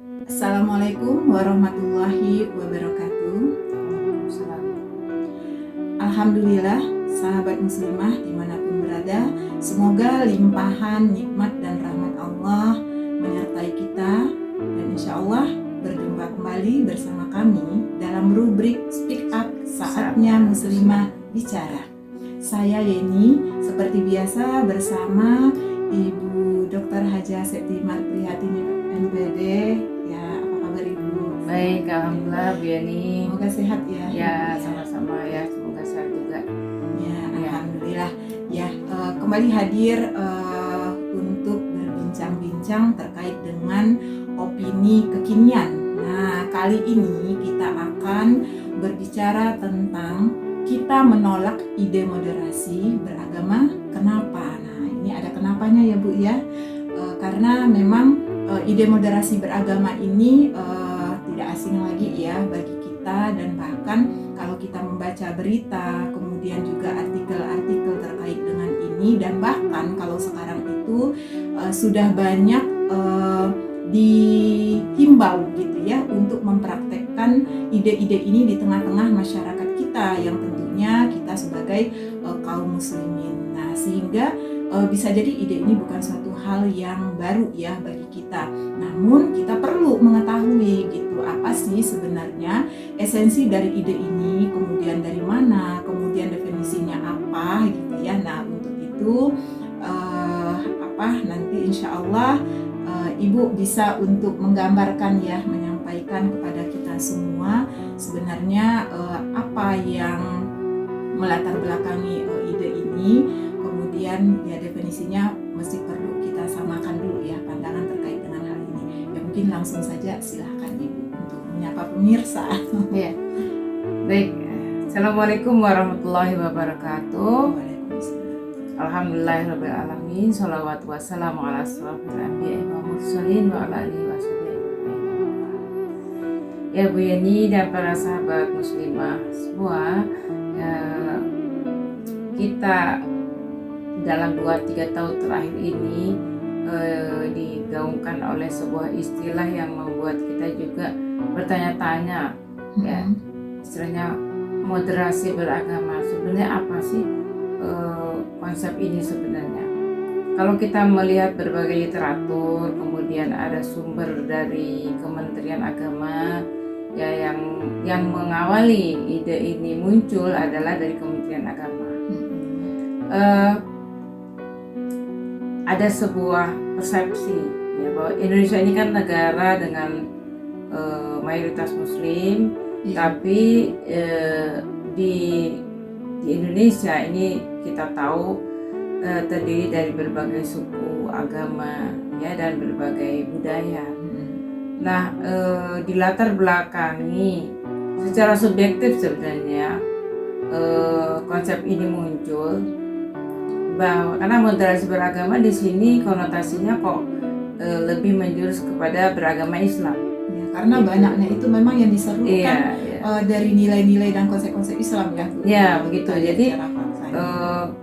Assalamualaikum warahmatullahi wabarakatuh. Waalaikumsalam. Alhamdulillah, sahabat muslimah dimanapun berada, semoga limpahan nikmat dan rahmat Allah menyertai kita, dan insya Allah berjumpa kembali bersama kami dalam rubrik Speak Up, saatnya muslimah bicara. Saya Yeni, seperti biasa bersama Ibu Dr. Haja Septi Marprihatini MPD. Ya, apa kabar Ibu? Baik, alhamdulillah Bu Yani. Semoga sehat ya. Ya, sama-sama ya. Semoga sehat juga. Ya, alhamdulillah. Ya, kembali hadir untuk berbincang-bincang terkait dengan opini kekinian. Nah, kali ini kita akan berbicara tentang kita menolak ide moderasi beragama. Kenapa? Nah, ini ada kenapanya ya Bu ya. Karena memang ide moderasi beragama ini tidak asing lagi ya bagi kita, dan bahkan kalau kita membaca berita, kemudian juga artikel-artikel terkait dengan ini, dan bahkan kalau sekarang itu sudah banyak dihimbau gitu ya untuk mempraktekkan ide-ide ini di tengah-tengah masyarakat kita yang tentunya kita sebagai kaum muslimin. Nah, sehingga bisa jadi ide ini bukan suatu hal yang baru ya bagi kita. Namun kita perlu mengetahui gitu apa sih sebenarnya esensi dari ide ini, kemudian dari mana, kemudian definisinya apa gitu ya. Nah, untuk itu nanti insya Allah Ibu bisa untuk menggambarkan ya, menyampaikan kepada kita semua sebenarnya apa yang melatar belakangi ide ini. Kemudian ya definisinya mesti perlu kita samakan dulu ya pandangan terkait dengan hal ini. Ya mungkin langsung saja silahkan Ibu untuk menyapa pemirsa. Ya. Baik. Assalamualaikum warahmatullahi wabarakatuh. Alhamdulillahirrabbilalamin. Sholawatu wassalamu ala asrofil anbiya'i wa mursalin wa ala alihi wa sahbihi. Ya Bu Yani dan para sahabat muslimah semua, kita dalam 2-3 tahun terakhir ini digaungkan oleh sebuah istilah yang membuat kita juga bertanya-tanya, ya, istilahnya moderasi beragama. Sebenarnya apa sih konsep ini sebenarnya? Kalau kita melihat berbagai literatur, kemudian ada sumber dari Kementerian Agama ya, yang mengawali ide ini muncul adalah dari Kementerian Agama. Ada sebuah persepsi ya bahwa Indonesia ini kan negara dengan mayoritas Muslim, tapi di Indonesia ini kita tahu terdiri dari berbagai suku, agama ya, dan berbagai budaya. Nah, di latar belakangi secara subjektif sebenarnya konsep ini muncul bahwa karena moderasi beragama di sini konotasinya kok lebih menjurus kepada beragama Islam. Ya, karena banyaknya itu memang yang diserukan dari nilai-nilai dan konsep-konsep Islam ya. Ya begitu. Jadi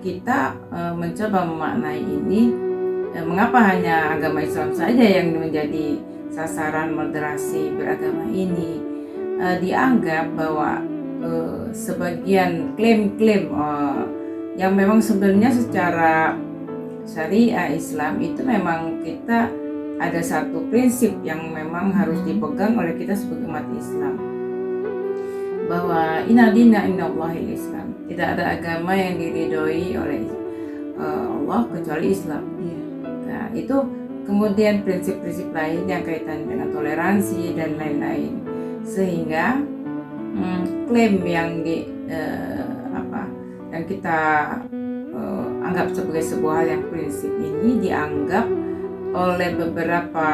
kita mencoba memaknai ini, mengapa hanya agama Islam saja yang menjadi sasaran moderasi beragama ini. Dianggap bahwa sebagian klaim-klaim yang memang sebenarnya secara syariah Islam itu memang kita ada satu prinsip yang memang harus dipegang oleh kita sebagai umat Islam, bahwa inna dina indallahi Islam, tidak ada agama yang diridhoi oleh Allah kecuali Islam. Nah, itu kemudian prinsip-prinsip lain yang kaitan dengan toleransi dan lain-lain, sehingga klaim yang yang kita anggap sebagai sebuah hal yang prinsip ini dianggap oleh beberapa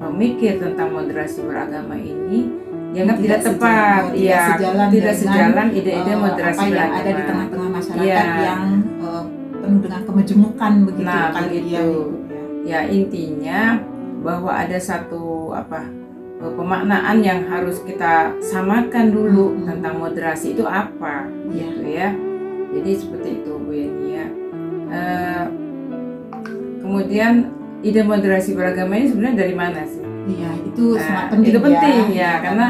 pemikir tentang moderasi beragama ini dianggap tidak tepat, tidak sejalan ide-ide moderasi apa yang beragama ada di tengah-tengah masyarakat yang penuh dengan kemejemukan begitu. Nah, begitu. Ya, intinya bahwa ada satu pemaknaan yang harus kita samakan dulu tentang moderasi itu apa, gitu ya. Jadi seperti itu Bu Yani ya. Kemudian ide moderasi beragama ini sebenarnya dari mana sih? Iya, itu Nah, sangat penting itu penting ya, karena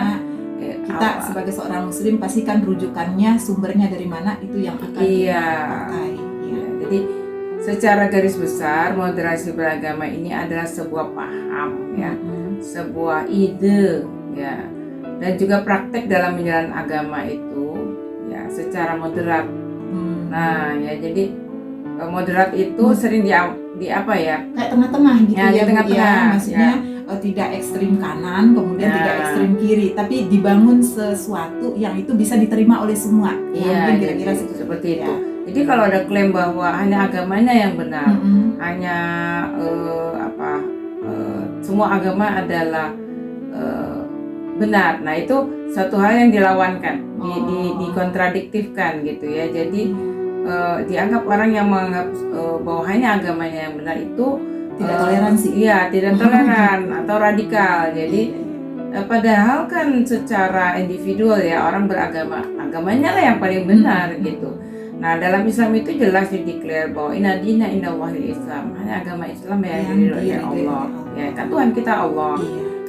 kita sebagai seorang muslim pastikan rujukannya, sumbernya dari mana, itu yang akan Iya. dipakai. Ya, jadi secara garis besar moderasi beragama ini adalah sebuah paham ya, sebuah ide ya, dan juga praktek dalam menjalankan agama itu ya secara moderat. Nah ya, jadi moderat itu sering di apa ya, kayak tengah-tengah gitu ya, ya, di tengah-tengah Bu, ya. Maksudnya tidak ekstrim kanan kemudian tidak ekstrim kiri, tapi dibangun sesuatu yang itu bisa diterima oleh semua. Iya, mungkin kira-kira seperti itu. Jadi kalau ada klaim bahwa hanya agamanya yang benar, hanya semua agama adalah benar. Nah itu satu hal yang dilawankan, dikontradiktifkan gitu ya. Jadi dianggap orang yang menganggap bahwa hanya agamanya yang benar itu tidak toleransi. Iya, tidak toleran atau radikal. Jadi padahal kan secara individual ya, orang beragama, agamanya lah yang paling benar gitu. Nah dalam Islam itu jelas dideklar bahwa inna dina indallahil Islam, hanya agama Islam yang diridhoi Allah. Ya kan Tuhan kita Allah.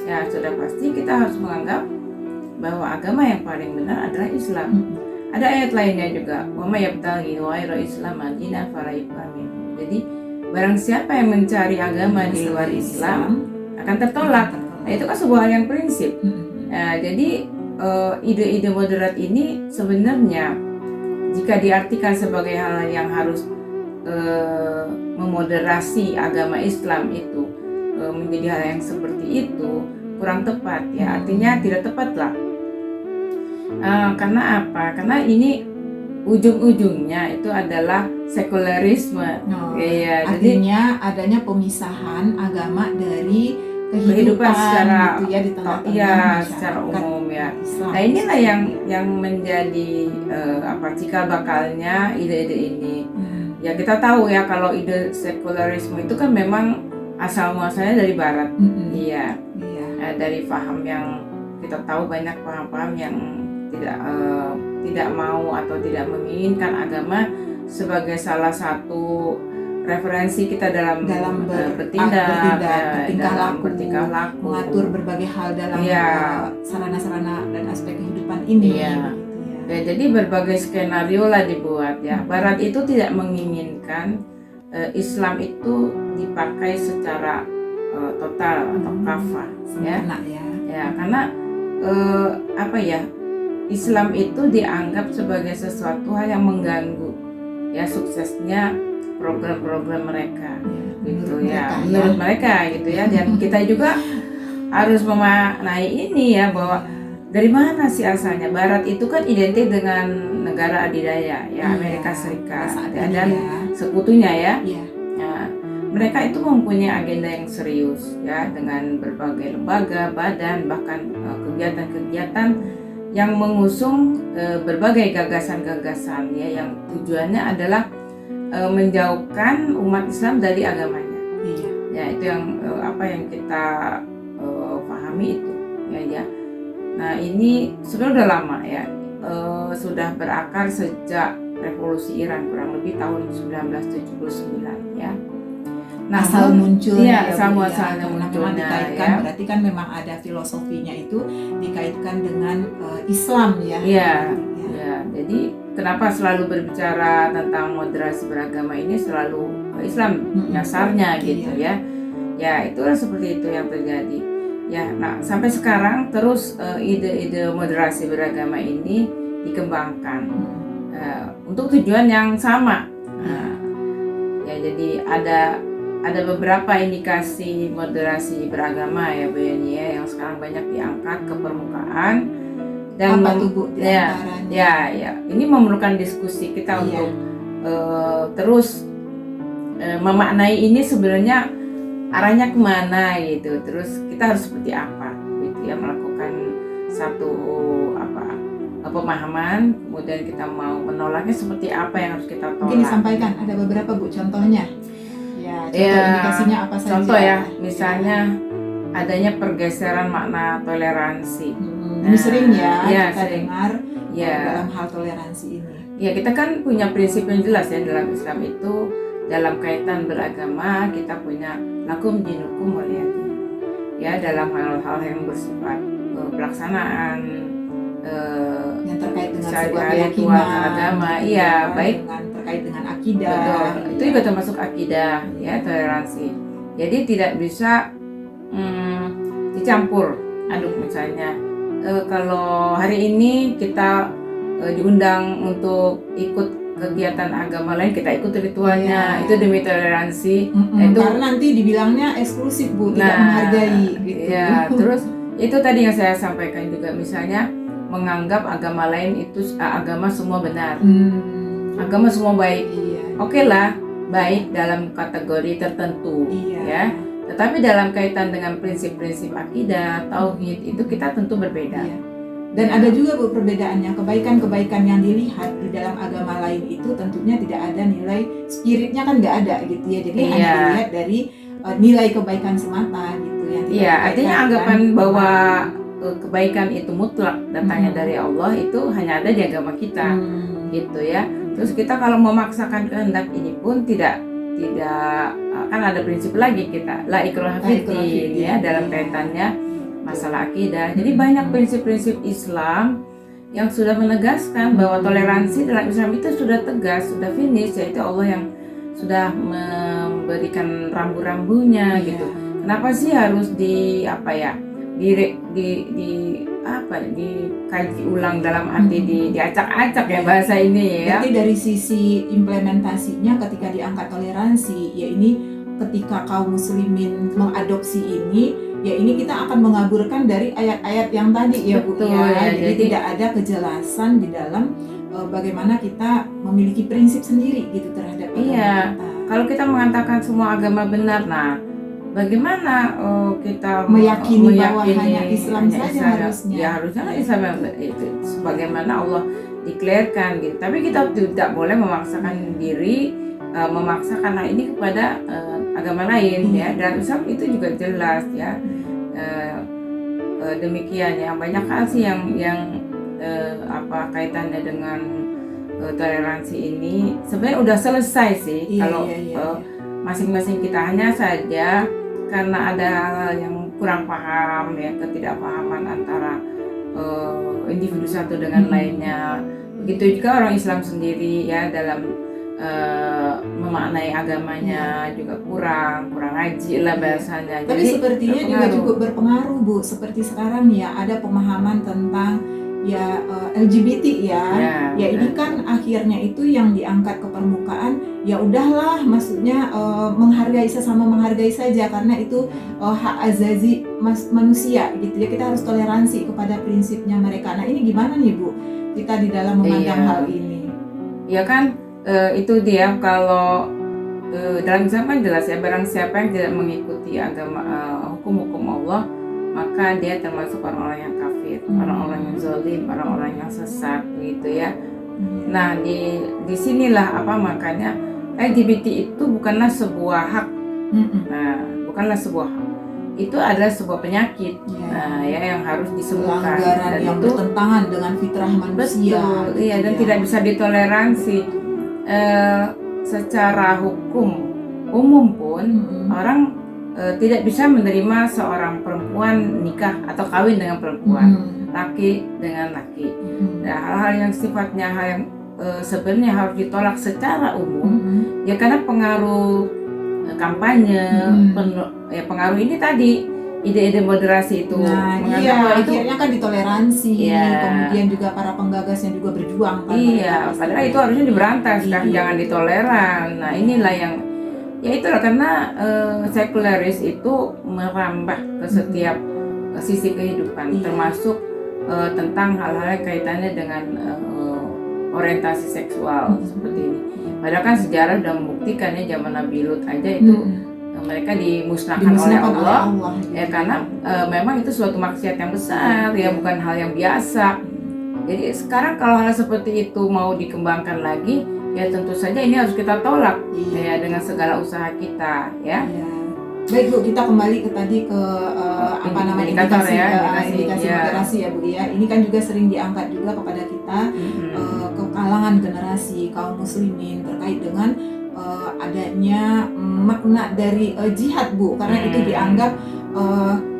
Ya sudah pasti kita harus menganggap bahwa agama yang paling benar adalah Islam. Ada ayat lainnya juga, wa may yabtaghi ghayra Islam dinan fala yuqbal minhu. Jadi barang siapa yang mencari agama di luar Islam akan tertolak. Nah itu kan sebuah hal yang prinsip. Nah, jadi ide-ide moderat ini sebenarnya jika diartikan sebagai hal yang harus memoderasi agama Islam itu menjadi hal yang seperti itu kurang tepat ya, artinya tidak tepat lah. Karena apa? Karena ini ujung-ujungnya itu adalah sekularisme. Ya, artinya jadi adanya pemisahan agama dari kehidupan secara gitu ya, di tengah-tengah ya, secara umum ya. Islam. Nah inilah yang menjadi cikal bakalnya ide-ide ini. Ya kita tahu ya kalau ide sekularisme itu kan memang asal muasalnya dari Barat. Iya. Dari paham yang kita tahu, banyak paham-paham yang tidak mau atau tidak menginginkan agama sebagai salah satu referensi kita dalam bertindak, bertingkah laku, mengatur berbagai hal dalam sarana-sarana dan aspek kehidupan ini. Ya, jadi berbagai skenario lah dibuat ya. Barat itu tidak menginginkan Islam itu dipakai secara total atau kafah ya. Ya, karena Islam itu dianggap sebagai sesuatu hal yang mengganggu ya suksesnya program-program mereka gitu ya, menurut mereka gitu ya. Dan kita juga harus memaknai ini ya, bahwa dari mana sih asalnya. Barat itu kan identik dengan negara adidaya ya, Amerika Serikat dan sekutunya ya. Nah, mereka itu mempunyai agenda yang serius ya, dengan berbagai lembaga, badan, bahkan kegiatan-kegiatan yang mengusung berbagai gagasan-gagasan ya, yang tujuannya adalah menjauhkan umat Islam dari agamanya. Ya itu yang yang kita pahami itu ya. Nah ini sudah lama ya, sudah berakar sejak revolusi Iran kurang lebih tahun 1979 ya. Nah, asal munculnya asal muasalnya munculnya dikaitkan ya. Berarti kan memang ada filosofinya itu dikaitkan dengan Islam ya. Iya. Jadi kenapa selalu berbicara tentang moderasi beragama ini selalu Islam dasarnya gitu ya. Ya itulah seperti itu yang terjadi. Ya, nah sampai sekarang terus ide-ide moderasi beragama ini dikembangkan untuk tujuan yang sama. Ya jadi ada beberapa indikasi moderasi beragama ya Bu Yani ya, yang sekarang banyak diangkat ke permukaan dan ini memerlukan diskusi kita untuk terus memaknai ini sebenarnya arahnya kemana gitu, terus kita harus seperti apa gitu ya, melakukan satu pemahaman, kemudian kita mau menolaknya seperti apa yang harus kita tolak. Mungkin disampaikan ada beberapa Bu contohnya. Contoh indikasinya apa saja? Contoh ya, misalnya adanya pergeseran makna toleransi. Ini sering ya kita sering dengar dalam hal toleransi ini. Ya kita kan punya prinsip yang jelas ya dalam Islam itu, dalam kaitan beragama kita punya lakum dinukum waliyadin. Ya, dalam hal-hal yang bersifat pelaksanaan yang terkait dengan sebuah ritual keyakinan agama, gitu iya, ya, baik. terkait dengan akidah. Betul, itu ya. juga termasuk akidah, ya, toleransi. Jadi tidak bisa dicampur aduk. Misalnya kalau hari ini kita diundang untuk ikut kegiatan agama lain, kita ikut ritualnya, itu demi toleransi. Itu karena nanti dibilangnya eksklusif, Bu, tidak menghargai gitu. Ya, terus itu tadi yang saya sampaikan juga, misalnya menganggap agama lain itu agama semua benar, agama semua baik. Oke lah, baik dalam kategori tertentu, ya. Tetapi dalam kaitan dengan prinsip-prinsip akidah, tauhid, itu kita tentu berbeda. Dan ada juga, Bu, perbedaannya. Kebaikan-kebaikan yang dilihat di dalam agama lain itu tentunya tidak ada nilai spiritnya, kan nggak ada gitu ya. Jadi hanya dilihat dari nilai kebaikan semata gitu ya. Iya, artinya anggapan bahwa kebaikan itu mutlak datangnya dari Allah itu hanya ada di agama kita, gitu ya. Terus kita kalau memaksakan kehendak ini pun tidak kan ada prinsip lagi kita la ikraha fiddin, ya, dalam kaitannya masalah akidah. Jadi banyak prinsip-prinsip Islam yang sudah menegaskan bahwa toleransi dalam Islam itu sudah tegas, sudah finish, yaitu Allah yang sudah memberikan rambu-rambunya gitu. Kenapa sih harus dikaji ulang, dalam arti diacak-acak ya bahasa ini ya. Berarti dari sisi implementasinya ketika diangkat toleransi, ya ini ketika kaum muslimin mengadopsi ini, ya ini kita akan mengaburkan dari ayat-ayat yang tadi ya, Bu. Betul, ya. Jadi tidak ada kejelasan di dalam bagaimana kita memiliki prinsip sendiri gitu terhadap agama kita. Kalau kita mengatakan semua agama benar, nah bagaimana kita meyakini bahwa hanya Islam saja harusnya? Ya harusnya Islam itu sebagaimana Allah declarekan gitu. Tapi kita tidak boleh memaksakan diri, memaksakan hal ini kepada agama lain, ya. Dan Islam itu juga jelas, ya. Demikian ya. Banyak hal sih yang kaitannya dengan toleransi ini sebenarnya udah selesai sih. Kalau masing-masing kita hanya saja karena ada hal yang kurang paham, ya, ketidakpahaman antara individu satu dengan lainnya. Begitu juga orang Islam sendiri, ya, dalam memaknai agamanya juga kurang ngaji lah bahasanya. Tapi jadi, sepertinya juga cukup berpengaruh, Bu. Seperti sekarang ya ada pemahaman tentang LGBT ya ini kan akhirnya itu yang diangkat ke permukaan, ya udahlah, maksudnya menghargai saja karena itu hak azazi manusia gitu ya, kita harus toleransi kepada prinsipnya mereka. Nah ini gimana nih, Bu, kita di dalam memandang hal ini? Ya kan itu dia, kalau dalam Islam kan jelas ya, barang siapa yang tidak mengikuti agama hukum-hukum Allah, maka dia termasuk orang-orang yang kafir, orang-orang yang zalim, orang-orang yang sesat gitu ya. Nah di sinilah makanya LGBT itu bukanlah sebuah hak. Nah, bukanlah sebuah hak. Itu adalah sebuah penyakit. Nah, ya, yang harus disembuhkan. Pelanggaran yang bertentangan dengan fitrah manusia. Betul, iya, dan tidak bisa ditoleransi. Secara hukum umum pun orang tidak bisa menerima seorang perempuan nikah atau kawin dengan perempuan, laki dengan laki. Nah, hal-hal yang sifatnya hal yang sebenarnya harus ditolak secara umum, ya, karena pengaruh kampanye, pengaruh ini tadi ide-ide moderasi itu. Nah, iya, akhirnya kan ditoleransi, kemudian juga para penggagasnya juga berjuang kan. Iya, padahal itu harusnya diberantas kan, jangan ditoleran. Nah, inilah yang ya itulah, karena sekularis itu merambah ke setiap sisi kehidupan, termasuk tentang hal-hal yang kaitannya dengan orientasi seksual seperti ini. Padahal kan sejarah sudah membuktikan ya, zaman Nabi Lut aja itu mereka dimusnahkan oleh Allah, ya, karena memang itu suatu maksiat yang besar, ya, bukan hal yang biasa. Jadi sekarang kalau hal seperti itu mau dikembangkan lagi, ya tentu saja ini harus kita tolak, ya, dengan segala usaha kita, ya. Baik, Bu, kita kembali ke tadi ke indikasi moderasi ya, Bu, ya. Ini kan juga sering diangkat juga kepada kita ke kalangan generasi kaum muslimin terkait dengan adanya makna dari jihad, Bu, karena itu dianggap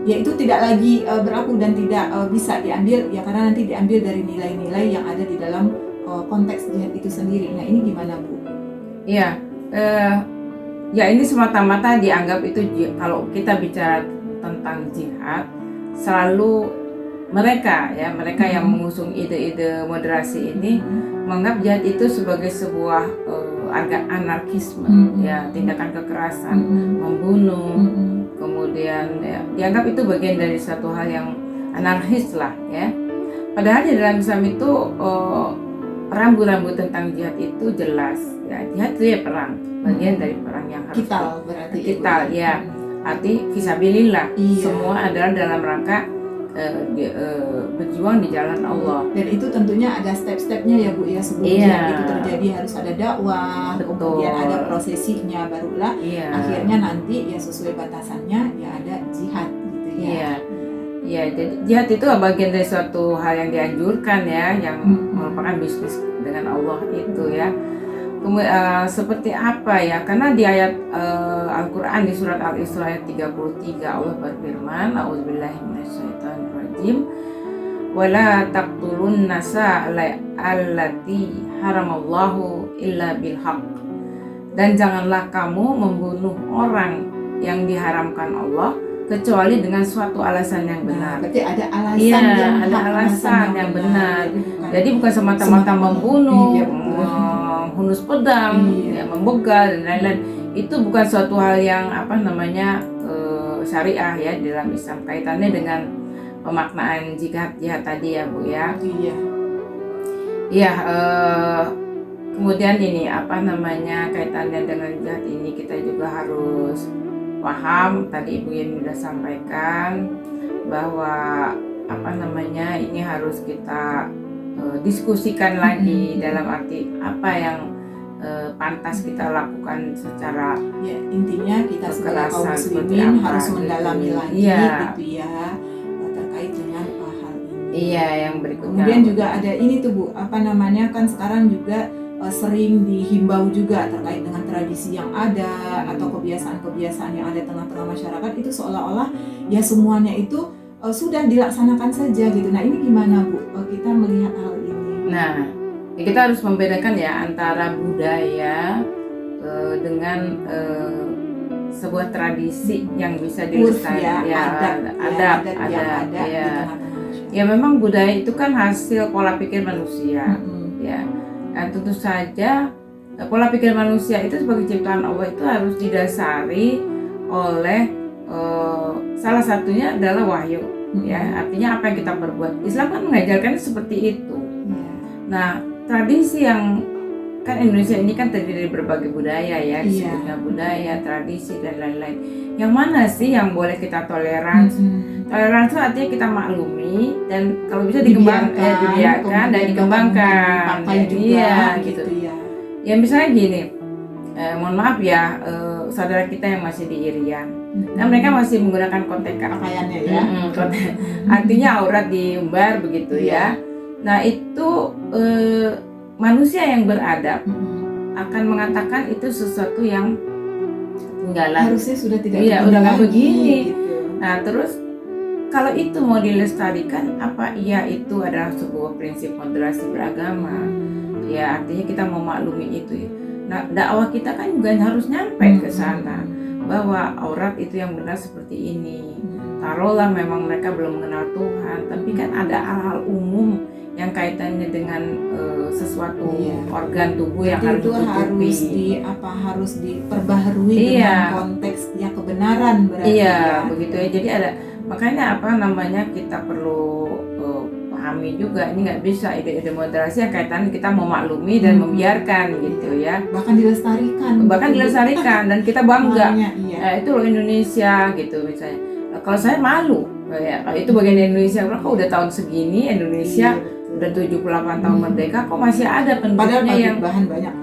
ya itu tidak lagi berlaku dan tidak bisa diambil ya, karena nanti diambil dari nilai-nilai yang ada di dalam konteks jihad itu sendiri. Nah, ini gimana, Bu? Iya, ya ini semata-mata dianggap itu kalau kita bicara tentang jihad, selalu mereka yang mengusung ide-ide moderasi ini menganggap jihad itu sebagai sebuah agak anarkisme, ya, tindakan kekerasan, membunuh, kemudian ya, dianggap itu bagian dari satu hal yang anarkis lah, ya. Padahal di dalam Islam itu rambu-rambu tentang jihad itu jelas, ya. Jihad itu ya perang, bagian dari perang yang harus Kital berarti. Kital, ya. Arti fisabilillah. Iya. Semua adalah dalam rangka berjuang di jalan Allah. Dan itu tentunya ada step-stepnya ya, Bu, ya, sebelum jihad itu terjadi harus ada dakwah, kemudian ada prosesinya, barulah akhirnya nanti ya sesuai batasannya ya ada jihad gitu ya. Iya, jadi jihad itu bagian dari suatu hal yang dianjurkan ya, yang merupakan bisnis dengan Allah itu ya. Kemudian seperti apa ya? Karena di ayat Al-Qur'an di surat Al-Isra ayat 33 Allah berfirman, A'udzubillahi minasyaitonirrajim. Wala taqtulun nasa allati haramallahu illa bilhaq. Dan janganlah kamu membunuh orang yang diharamkan Allah kecuali dengan suatu alasan yang benar. Berarti ada alasan yang benar. Jadi bukan semata-mata membunuh, menghunus pedang, membegal dan lain-lain. Itu bukan suatu hal yang syariah ya di dalam Islam, kaitannya dengan pemaknaan jihad tadi ya, Bu ya. Iya. Kemudian ini kaitannya dengan jihad ini kita juga harus paham, tadi Ibu Yeni sudah sampaikan bahwa ini harus kita diskusikan lagi dalam arti apa yang pantas kita lakukan secara ya, intinya kita sebagai kaum muslimin harus mendalami lagi gitu ya terkait dengan hal ini. Iya, yang berikutnya. Kemudian juga ada ini tuh, Bu, kan sekarang juga sering dihimbau juga terkait dengan tradisi yang ada atau kebiasaan-kebiasaan yang ada tengah-tengah masyarakat itu seolah-olah ya semuanya itu sudah dilaksanakan saja gitu. Nah, ini gimana, Bu, kita melihat hal ini? Nah, kita harus membedakan ya antara budaya dengan sebuah tradisi yang bisa dilestarikan, adab ya. Ya memang budaya itu kan hasil pola pikir manusia, ya. Dan tentu saja pola pikir manusia itu sebagai ciptaan Allah itu harus didasari oleh salah satunya adalah wahyu, ya. Artinya apa yang kita perbuat. Islam kan mengajarkan seperti itu. Nah, tradisi yang kan Indonesia ini kan terdiri dari berbagai budaya ya, disebutnya budaya, tradisi dan lain-lain. Yang mana sih yang boleh kita toleransi? Toleransi artinya kita maklumi dan kalau bisa dibiarkan dan dikembangkan. Gitu. Ya misalnya gini, mohon maaf ya, saudara kita yang masih di Irian, nah mereka masih menggunakan koteka pakaiannya ya. Artinya aurat diumbar begitu ya. Nah itu manusia yang beradab akan mengatakan itu sesuatu yang ketinggalan. Harusnya sudah tidak udah nggak begini. Gitu. Nah terus kalau itu mau dilestarikan, apa iya itu adalah sebuah prinsip moderasi beragama? Ya artinya kita memaklumi itu. Nah dakwah kita kan juga harus nyampe ke sana bahwa aurat itu yang benar seperti ini. Taruhlah memang mereka belum mengenal Tuhan, tapi kan ada hal-hal umum yang kaitannya dengan sesuatu organ tubuh yang harus ditutupi. Harus diperbaharui dengan konteks yang kebenaran berarti. Begitu ya. Jadi ada makanya kita perlu pahami juga, ini nggak bisa ide-ide moderasi yang kaitannya kita memaklumi dan membiarkan gitu ya. Bahkan dilestarikan dan kita bangga. Itu loh Indonesia gitu misalnya. Kalau saya malu ya, itu bagian dari Indonesia. Kok udah tahun segini Indonesia udah 78 tahun merdeka kok masih ada penduduknya yang bahan banyak.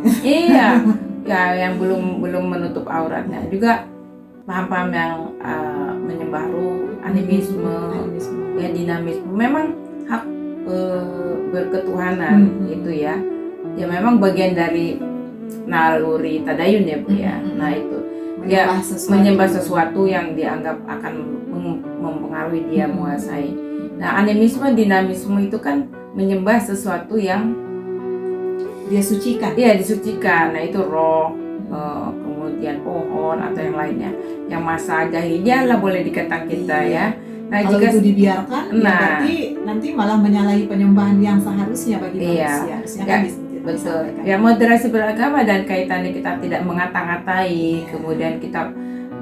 Yang belum menutup auratnya. Juga paham-paham yang menyembah ruh, animisme, ya dinamisme. Memang hak berketuhanan itu ya. Ya memang bagian dari naluri tadayun ya Bu ya. Nah itu menyembah sesuatu yang dianggap akan mempengaruhi dia menguasai. Nah animisme, dinamisme itu kan menyembah sesuatu yang dia sucikan. Iya disucikan. Nah itu roh, kemudian pohon atau yang lainnya yang masa jahiliyah lah boleh dikatakan kita ya. Nah kalau jika itu dibiarkan, ya berarti nanti malah menyalahi penyembahan yang seharusnya bagi manusia. Harusnya kan betul. Ya moderasi beragama dan kaitannya kita tidak mengata-ngatai, kemudian kita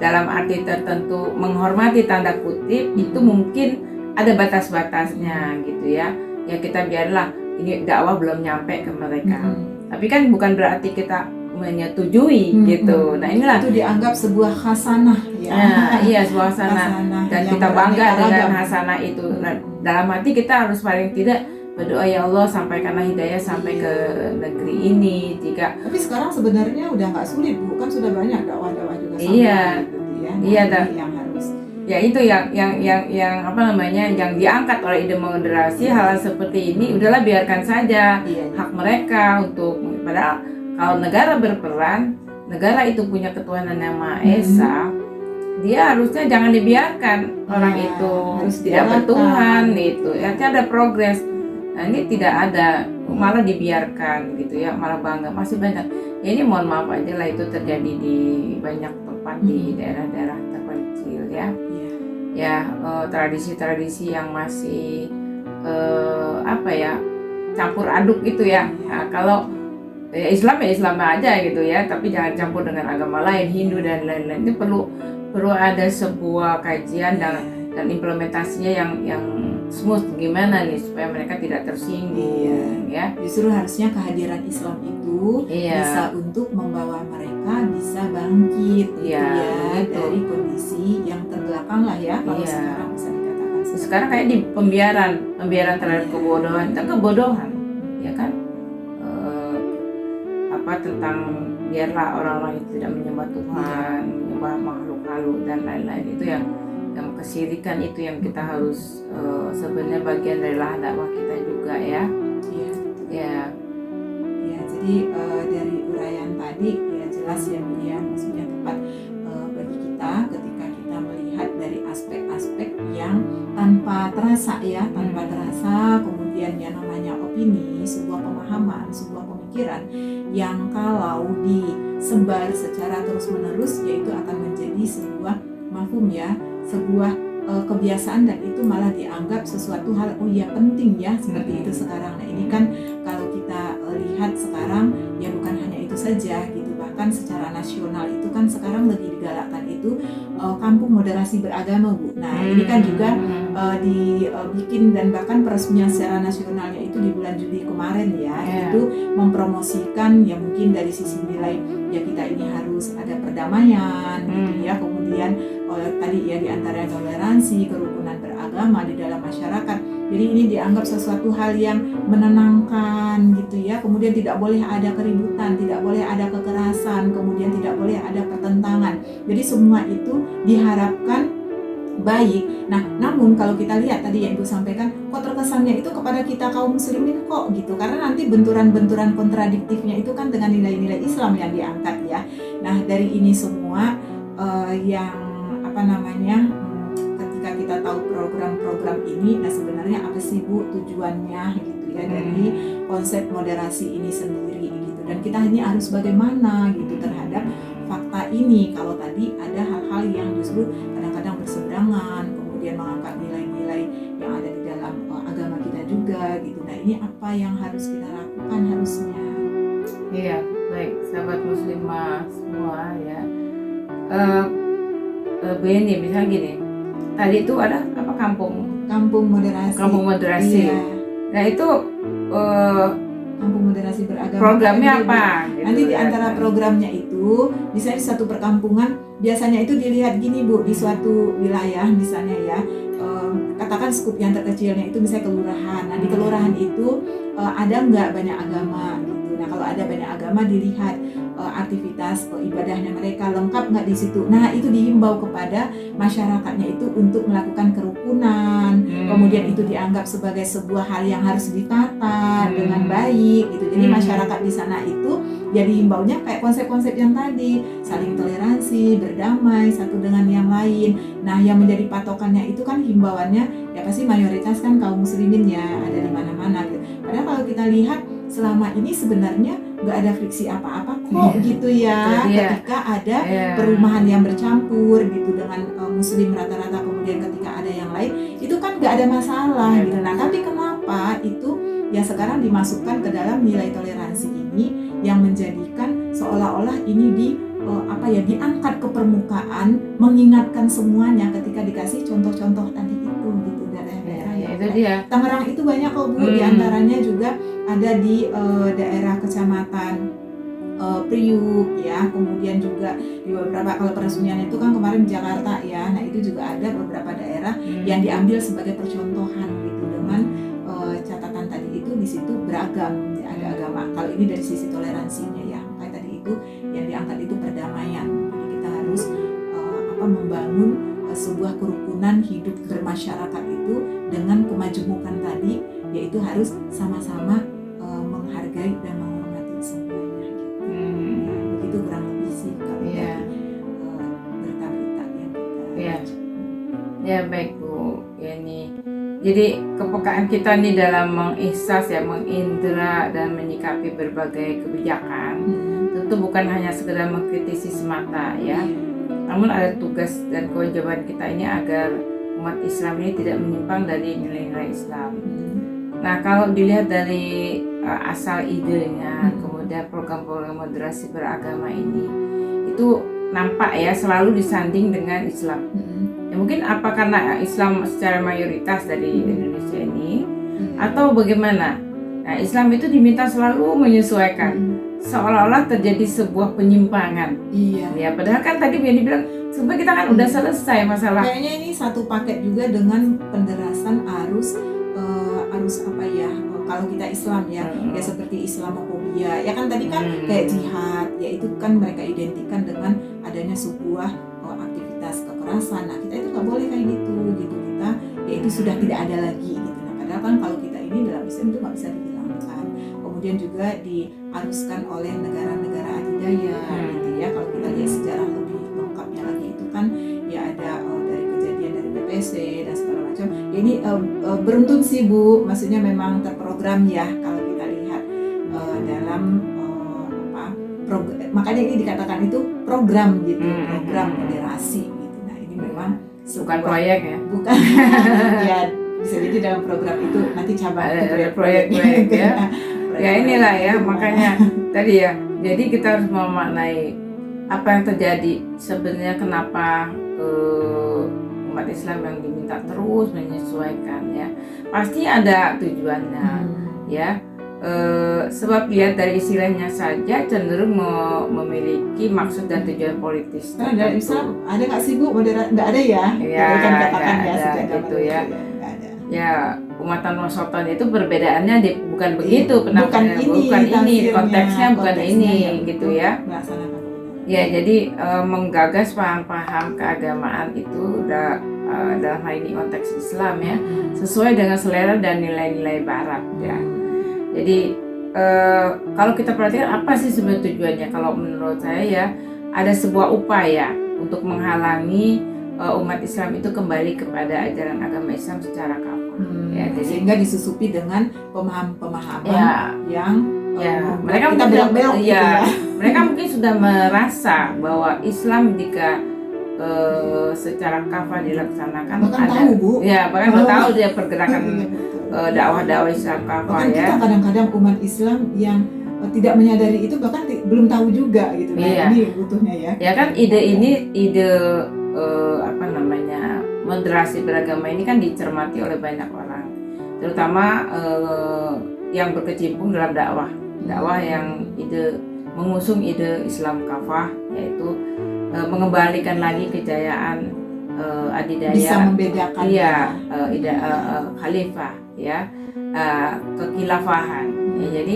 dalam arti tertentu menghormati tanda kutip itu mungkin ada batas-batasnya gitu ya. Ya kita biarlah ini dakwah belum nyampe ke mereka. Tapi kan bukan berarti kita menyetujui gitu. Nah inilah itu dianggap sebuah hasanah ya. Iya sebuah hasanah dan kita bangga dengan hasanah itu. Nah, dalam hati kita harus paling tidak berdoa ya Allah sampaikanlah hidayah sampai ke negeri ini. Tapi sekarang sebenarnya udah nggak sulit Bu, kan sudah banyak dakwah-dakwah juga sampai gitu ya. Iya yang harus ya itu yang apa namanya yang diangkat oleh ide moderasi hal seperti ini udahlah biarkan saja hak mereka untuk padahal kalau negara berperan, negara itu punya ketuhanan yang Maha Esa, dia harusnya jangan dibiarkan orang itu harus tidak bertuhan itu. Ya ada progres. Nah ini tidak ada, malah dibiarkan gitu ya, malah bangga masih banyak. Ya ini mohon maaf aja lah itu terjadi di banyak tempat di daerah-daerah terpencil ya. Ya tradisi-tradisi yang masih apa ya campur aduk gitu ya. Nah, kalau Islam ya Islam aja gitu ya, tapi jangan campur dengan agama lain, Hindu dan lain-lain. Ini perlu ada sebuah kajian dan implementasinya yang smooth gimana nih supaya mereka tidak tersinggung ya. Justru harusnya kehadiran Islam itu bisa untuk membawa mereka bisa bangkit gitu ya dari kondisi yang terbelakang lah ya kalau sekarang bisa dikatakan. Sekarang kayak di pembiaran terhadap kebodohan, itu kebodohan ya kan. Tentang biarlah orang-orang itu tidak menyembah Tuhan, menyembah makhluk halus dan lain-lain itu yang kesirikan itu yang kita harus sebenarnya bagian dari lahan dakwah kita juga ya. Jadi dari uraian tadi ya jelas ya maksudnya tepat bagi kita ketika kita melihat dari aspek-aspek yang tanpa terasa kemudian yang namanya opini, sebuah pemahaman, sebuah pemikiran yang kalau disebar secara terus-menerus yaitu akan menjadi sebuah mafhum ya, sebuah kebiasaan dan itu malah dianggap sesuatu hal penting ya seperti itu sekarang. Nah ini kan kalau kita lihat sekarang ya bukan hanya itu saja gitu, bahkan secara nasional itu kan sekarang lagi digalakkan itu kampung moderasi beragama Bu. Nah ini kan juga dibikin dan bahkan peresmian secara nasionalnya itu di bulan Juli kemarin ya. Itu mempromosikan ya mungkin dari sisi nilai ya kita ini harus ada perdamaian gitu ya, kemudian tadi ya diantara toleransi, kerukunan beragama di dalam masyarakat. Jadi ini dianggap sesuatu hal yang menenangkan gitu ya. Kemudian tidak boleh ada keributan, tidak boleh ada kekerasan, kemudian tidak boleh ada pertentangan. Jadi semua itu diharapkan baik. Nah, namun kalau kita lihat tadi yang Ibu sampaikan, kok terkesannya itu kepada kita kaum muslimin kok gitu. Karena nanti benturan-benturan kontradiktifnya itu kan dengan nilai-nilai Islam yang diangkat ya. Nah, dari ini semua yang ketika kita tahu program-program ini, nah sebenarnya apa sih Bu tujuannya gitu ya dari konsep moderasi ini sendiri gitu, dan kita ini harus bagaimana gitu terhadap fakta ini kalau tadi ada hal-hal yang justru kadang-kadang berseberangan, kemudian mengangkat nilai-nilai yang ada di dalam agama kita juga gitu. Nah ini apa yang harus kita lakukan harusnya? Iya, baik sahabat muslimah semua ya. Begini misalnya gini, tadi itu ada apa kampung moderasi. Iya. Nah itu kampung moderasi beragama. Programnya apa? Gitu, nanti di antara programnya itu, misalnya di satu perkampungan, biasanya itu dilihat gini Bu, di suatu wilayah misalnya ya, katakan skup yang terkecilnya itu misalnya kelurahan. Nah di kelurahan itu ada nggak banyak agama gitu. Nah kalau ada banyak agama dilihat aktivitas ibadahnya mereka lengkap nggak di situ. Nah itu dihimbau kepada masyarakatnya itu untuk melakukan kerukunan, kemudian itu dianggap sebagai sebuah hal yang harus ditata dengan baik gitu. Jadi masyarakat di sana itu ya dihimbaunya kayak konsep-konsep yang tadi, saling toleransi, berdamai satu dengan yang lain. Nah yang menjadi patokannya itu kan himbauannya ya pasti mayoritas kan kaum muslimin ya, ada di mana-mana gitu. Padahal kalau kita lihat selama ini sebenarnya nggak ada friksi apa-apa kok gitu ya, ketika ada perumahan yang bercampur gitu dengan muslim rata-rata, kemudian ketika ada yang lain itu kan nggak ada masalah gitu. Nah tapi kenapa itu ya sekarang dimasukkan ke dalam nilai toleransi ini yang menjadikan seolah-olah ini diangkat ke permukaan, mengingatkan semuanya ketika dikasih contoh-contoh tadi itu gitu, daerah-daerah itu dia. Tangerang itu banyak kok Bu, diantaranya juga ada di daerah kecamatan Priuk ya, kemudian juga di beberapa, kalau peresmian itu kan kemarin di Jakarta ya, nah itu juga ada beberapa daerah yang diambil sebagai percontohan gitu dengan catatan tadi itu di situ beragam ya, ada agama. Kalau ini dari sisi toleransinya ya, kayak tadi itu yang diangkat itu perdamaian. Jadi kita harus membangun sebuah kerukunan hidup bermasyarakat itu dengan kemajemukan tadi, yaitu harus sama-sama menghargai dan menghormati semuanya gitu. Ya, begitu kurang lebih sih kalau berita-berita yang kita ya baik Bu Yani. Jadi kepekaan kita nih dalam mengihsas ya, mengindra dan menyikapi berbagai kebijakan tentu bukan hanya sekedar mengkritisi semata ya, namun ada tugas dan kewajiban kita ini agar umat Islam ini tidak menyimpang dari nilai-nilai Islam. Nah kalau dilihat dari asal idenya, kemudian program-program moderasi beragama ini itu nampak ya selalu disanding dengan Islam. Ya mungkin apa karena Islam secara mayoritas dari Indonesia ini atau bagaimana? Nah Islam itu diminta selalu menyesuaikan, seolah-olah terjadi sebuah penyimpangan. Iya. Ya padahal kan tadi yang dibilang sebenarnya kita kan udah selesai masalah. Kayaknya ini satu paket juga dengan penderasan arus apa ya, kalau kita Islam ya, ya seperti Islamofobia ya kan tadi kan kayak jihad ya, itu kan mereka identikan dengan adanya sebuah aktivitas kekerasan. Nah kita itu nggak boleh kayak gitu kita ya itu sudah tidak ada lagi gitu. Nah padahal kan kalau kita ini dalam Islam itu nggak bisa dihilangkan. Kemudian juga diaruskan oleh negara-negara adidaya gitu ya. Kalau kita lihat sejarah lebih lengkapnya lagi itu kan ya ada dari kejadian dari BPC dan segala macam ya. Ini beruntun sih Bu, maksudnya memang terprogram ya kalau kita lihat dalam makanya ini dikatakan itu program gitu, program moderasi gitu. Nah ini memang bukan proyek ya, bukan ya bisa jadi dalam program itu nanti cabang proyek ya. Ya inilah ya makanya tadi ya, jadi kita harus memaknai apa yang terjadi sebenarnya, kenapa umat Islam yang diminta terus menyesuaikan ya, pasti ada tujuannya ya. Sebab lihat dari istilahnya saja cenderung memiliki maksud dan tujuan politis. Nah, dalam Islam ada nggak sih Bu moderat? Nggak ada ya? Ya, kan katakan ya ada gitu ya. Nggak ada. Ya umatan wasoton itu perbedaannya bukan begitu, bukan ini konteksnya bukan ini gitu ya. Melaksanakan. Ya jadi menggagas paham-paham keagamaan itu udah dalam hal ini konteks Islam ya, sesuai dengan selera dan nilai-nilai Barat ya. Jadi kalau kita perhatikan apa sih sebenarnya tujuannya? Kalau menurut saya ya ada sebuah upaya untuk menghalangi umat Islam itu kembali kepada ajaran agama Islam secara kafah. Ya, jadi sehingga disusupi dengan pemahaman yang mereka kita belok-belok gitu ya. Mereka mungkin sudah merasa bahwa Islam jika secara kafah dilaksanakan bahkan tahu Bu. Ya bahkan tahu dia pergerakan dakwah-dakwah Islam kafah bahkan ya. Kita kadang-kadang umat Islam yang tidak menyadari itu bahkan belum tahu juga gitu. Nah, ini butuhnya ya. Ya kan ide moderasi beragama ini kan dicermati oleh banyak orang, terutama yang berkecimpung dalam dakwah yang mengusung ide Islam kafah, yaitu mengembalikan lagi kejayaan adidaya, bisa membedakan khalifah ya, kekilafahan ya. Jadi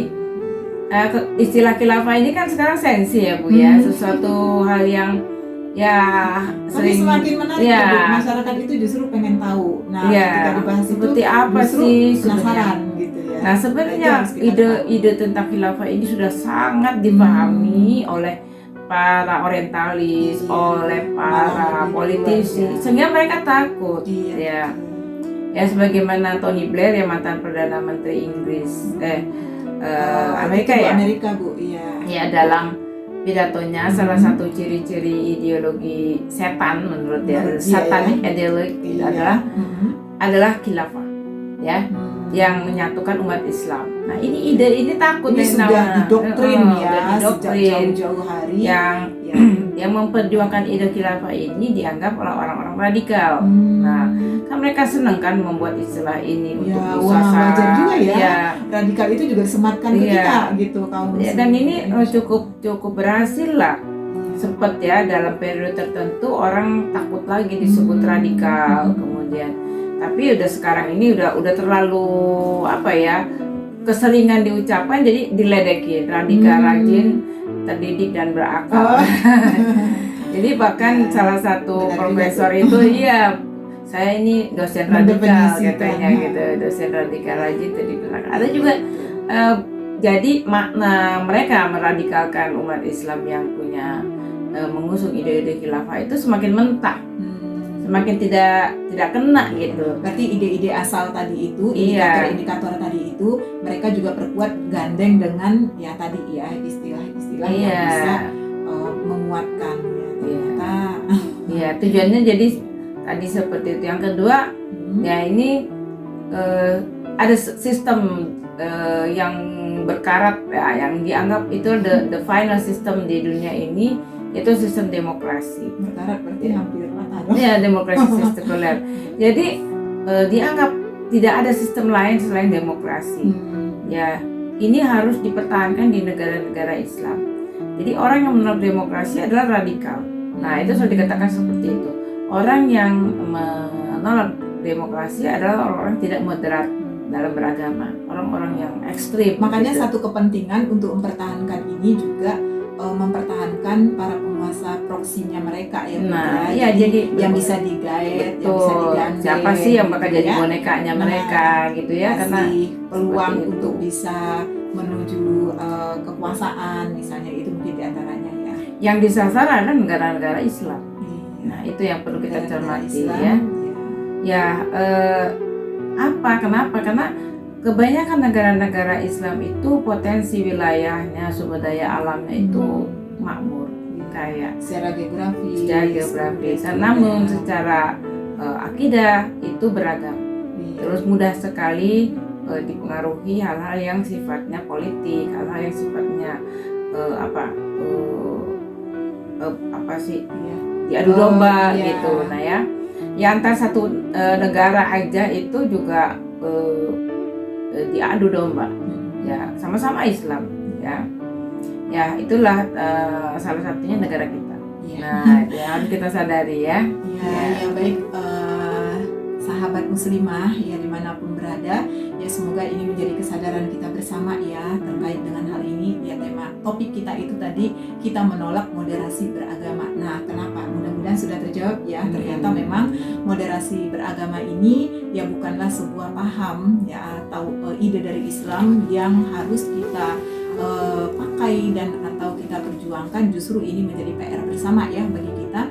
istilah khilafah ini kan sekarang sensi ya Bu ya, sesuatu hal yang ya Tapi sering semakin menarik ya. Bu. Masyarakat itu justru pengen tahu. Nah, Ya, ketika dibahas seperti itu apa justru sih penasaran gitu ya. Nah Itu sebenarnya harus kita tahu. ide tentang khilafah ini sudah sangat dipahami oleh para orientalis, Iya, oleh malah para lebih politisi, duluan, ya. sehingga mereka takut. Iya, Ya, betul. ya sebagaimana Tony Blair yang mantan perdana menteri Inggris, Amerika itu ya. Amerika Bu, iya. Ya dalam pidatonya salah satu ciri-ciri ideologi setan menurut dia, Menurut dia, satanic ya. ideology Iya. adalah khilafah, ya, yang menyatukan umat Islam. Nah ini ide ini takut Ini yang sudah namanya- didoktrin udah ya, sejak didoktrin. jauh-jauh hari. yang Ya. yang memperjuangkan ide khilafah ini dianggap oleh orang-orang radikal. Nah, kan mereka senang kan membuat istilah ini Ya, untuk wah, disasar. wajar juga ya. Ya. Radikal itu juga disematkan ke Iya. kita gitu kaum muslim. Dan ini cukup berhasil lah. Sempat ya dalam periode tertentu orang takut lagi disebut radikal, kemudian tapi udah sekarang ini udah terlalu apa ya, keseringan diucapkan jadi diledekin radikal, rajin, terdidik dan berakal. Jadi bahkan salah satu Benar profesor juga itu iya, saya ini dosen radikal mendefinisikan. katanya gitu, dosen radikal rajin terdidik berakal. Ada juga jadi makna mereka meradikalkan umat Islam yang punya mengusung ide-ide khilafah itu semakin mentah, semakin tidak kena gitu. Berarti ide-ide asal tadi itu, Iya. indikator tadi itu, mereka juga perkuat gandeng dengan ya tadi ya istilah-istilah yang Iya. bisa menguatkan ya ternyata. Iya, tujuannya jadi tadi seperti itu. Yang kedua, ya ini ada sistem yang berkarat ya, yang dianggap itu the final system di dunia ini, yaitu sistem demokrasi. Berkarat berarti hampir patah dong. Ya, demokrasi sekuler. Jadi dianggap tidak ada sistem lain selain demokrasi. Ya, ini harus dipertahankan di negara-negara Islam. Jadi orang yang menolak demokrasi adalah radikal. Nah, itu sudah dikatakan seperti itu. Orang yang menolak demokrasi adalah orang-orang tidak moderat dalam beragama, orang-orang yang ekstrim. Makanya gitu. satu kepentingan untuk mempertahankan ini juga mempertahankan para penguasa proksinya mereka ya. Nah, Bu, iya, jadi yang bisa digait, yang bisa digandeng. Siapa sih yang bakal gitu jadi ya. bonekanya mereka gitu ya, karena Kasih peluang seperti itu. untuk bisa menuju kekuasaan misalnya, itu mungkin diantaranya ya. yang disasar adalah negara-negara Islam. Iya. Nah, itu yang perlu kita Negara-negara cermati Islam, ya. ya. Kenapa? Karena kebanyakan negara-negara Islam itu potensi wilayahnya, sumber daya alamnya itu makmur, kaya Secara geografis. Namun secara akidah itu beragam. Iya. Terus mudah sekali dipengaruhi hal-hal yang sifatnya politik, hal-hal yang sifatnya Iya. diadu domba Iya. gitu. Nah ya antar satu negara aja itu juga diadu domba, ya sama-sama Islam ya itulah salah satunya negara kita. Iya. Nah yang harus kita sadari ya. Ya baik, sahabat muslimah ya dimanapun berada, ya semoga ini menjadi kesadaran kita bersama ya terkait dengan hal ini. Ya tema topik kita itu tadi, kita menolak moderasi beragama. Nah kenapa? Mudah-mudahan sudah terjawab ya. Ternyata memang moderasi beragama ini ya bukanlah sebuah paham ya atau ide dari Islam yang harus kita pakai dan atau kita perjuangkan. Justru ini menjadi PR bersama ya bagi kita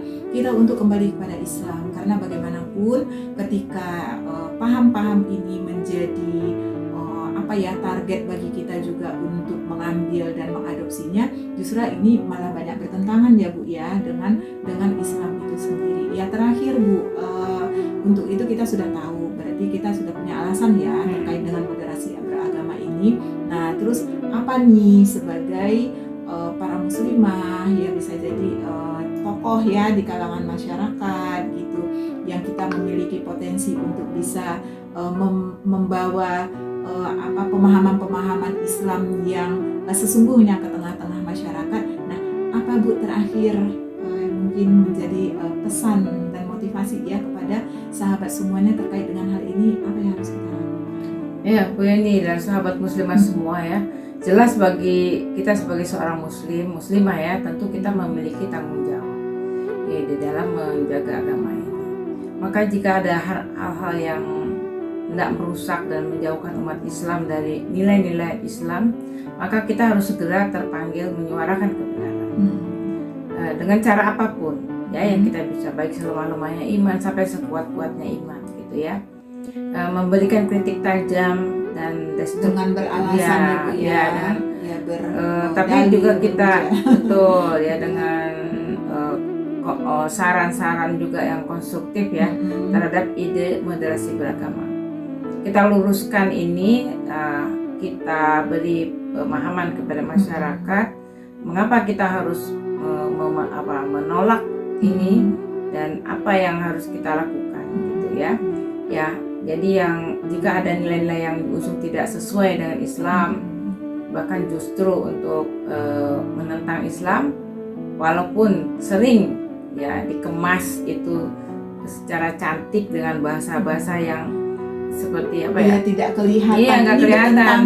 untuk kembali kepada Islam, karena bagaimanapun ketika paham-paham ini menjadi target bagi kita juga untuk mengambil dan mengadopsinya, justru ini malah banyak bertentangan ya Bu ya dengan Islam itu sendiri. Ya terakhir Bu, untuk itu kita sudah tahu, berarti kita sudah punya alasan ya terkait dengan moderasi beragama ini. Nah terus apa nih sebagai para muslimah ya, bisa jadi tokoh ya di kalangan masyarakat gitu, yang kita memiliki potensi untuk bisa membawa pemahaman-pemahaman Islam yang sesungguhnya ke tengah-tengah masyarakat. Nah, apa Bu terakhir mungkin menjadi pesan dan motivasi ya kepada sahabat semuanya terkait dengan hal ini, apa yang harus kita lakukan? Ya Bu Yani dan sahabat muslimah semua ya. jelas bagi kita sebagai seorang muslimah ya, tentu kita memiliki tanggung jawab ya di dalam menjaga agama ini. Maka jika ada hal-hal yang tidak merusak dan menjauhkan umat Islam dari nilai-nilai Islam, maka kita harus segera terpanggil menyuarakan kebenaran dengan cara apapun ya yang kita bisa, baik selemah-lemahnya iman sampai sekuat-kuatnya iman gitu ya. Memberikan kritik tajam dan destruktif dengan beralasan tapi juga kita betul ya dengan saran-saran juga yang konstruktif ya terhadap ide moderasi beragama. Kita luruskan ini, kita beri pemahaman kepada masyarakat mengapa kita harus menolak ini dan apa yang harus kita lakukan gitu ya. Ya, jadi jika ada nilai-nilai yang diusung tidak sesuai dengan Islam, bahkan justru untuk menentang Islam, walaupun sering ya dikemas itu secara cantik dengan bahasa-bahasa yang seperti apa ya, tidak kelihatan, iya nggak kelihatan,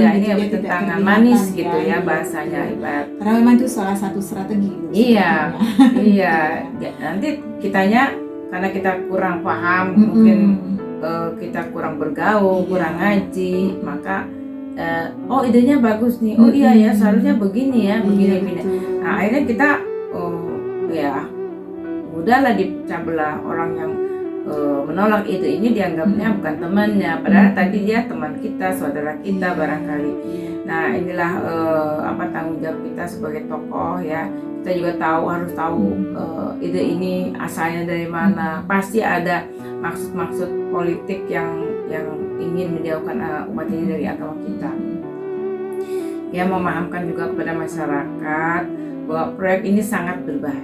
ya ini gitu, bertentangan manis gitu ya bahasanya ibarat. Karena memang itu salah satu strategi. Iya, iya. Nanti kitanya karena kita kurang paham, mungkin kita kurang bergaul, kurang ngaji, maka idenya bagus nih, iya ya seharusnya begini ya, begini. Nah akhirnya kita ya udahlah dipecah belah, orang yang menolak ide ini dianggapnya bukan temannya, padahal tadi dia teman kita, saudara kita barangkali. Nah inilah tanggung jawab kita sebagai tokoh ya. Kita juga harus tahu ide ini asalnya dari mana. Pasti ada maksud-maksud politik yang ingin menjauhkan umat ini dari agama kita. Ya, memahamkan juga kepada masyarakat bahwa proyek ini sangat berbahaya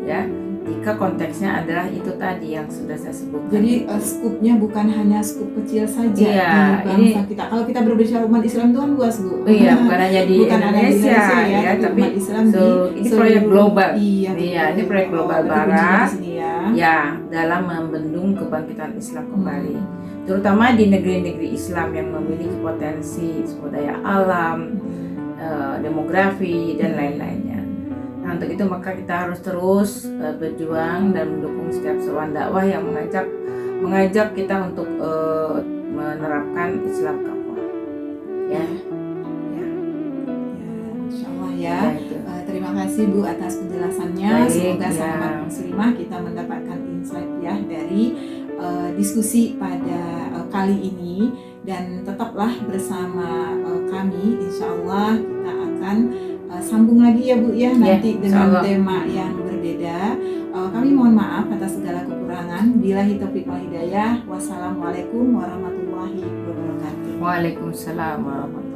ya. Jika konteksnya adalah itu tadi yang sudah saya sebutkan. Jadi skupnya bukan hanya skup kecil saja di bangsa kita. Kalau kita berbicara umat Islam itu kan luas, Bu. Iya, bukan hanya di Indonesia ya, tapi umat Islam ini proyek global. Iya, ini proyek global barat. Ya. Ya, dalam membendung kebangkitan Islam kembali. Terutama di negeri-negeri Islam yang memiliki potensi sumber daya alam, demografi dan lain-lainnya. Nah, untuk itu maka kita harus terus berjuang dan mendukung setiap seruan dakwah yang mengajak kita untuk menerapkan Islam kafah. Ya. Insyaallah ya. Terima kasih Bu atas penjelasannya. Semoga sahabat muslimah kita mendapatkan insight ya dari diskusi pada kali ini, dan tetaplah bersama kami. Insyaallah kita akan sambung lagi ya Bu ya, nanti dengan tema yang berbeda. Kami mohon maaf atas segala kekurangan. Billahi taufiq wal hidayah. Wassalamualaikum warahmatullahi wabarakatuh. Waalaikumsalam warahmatullahi wabarakatuh.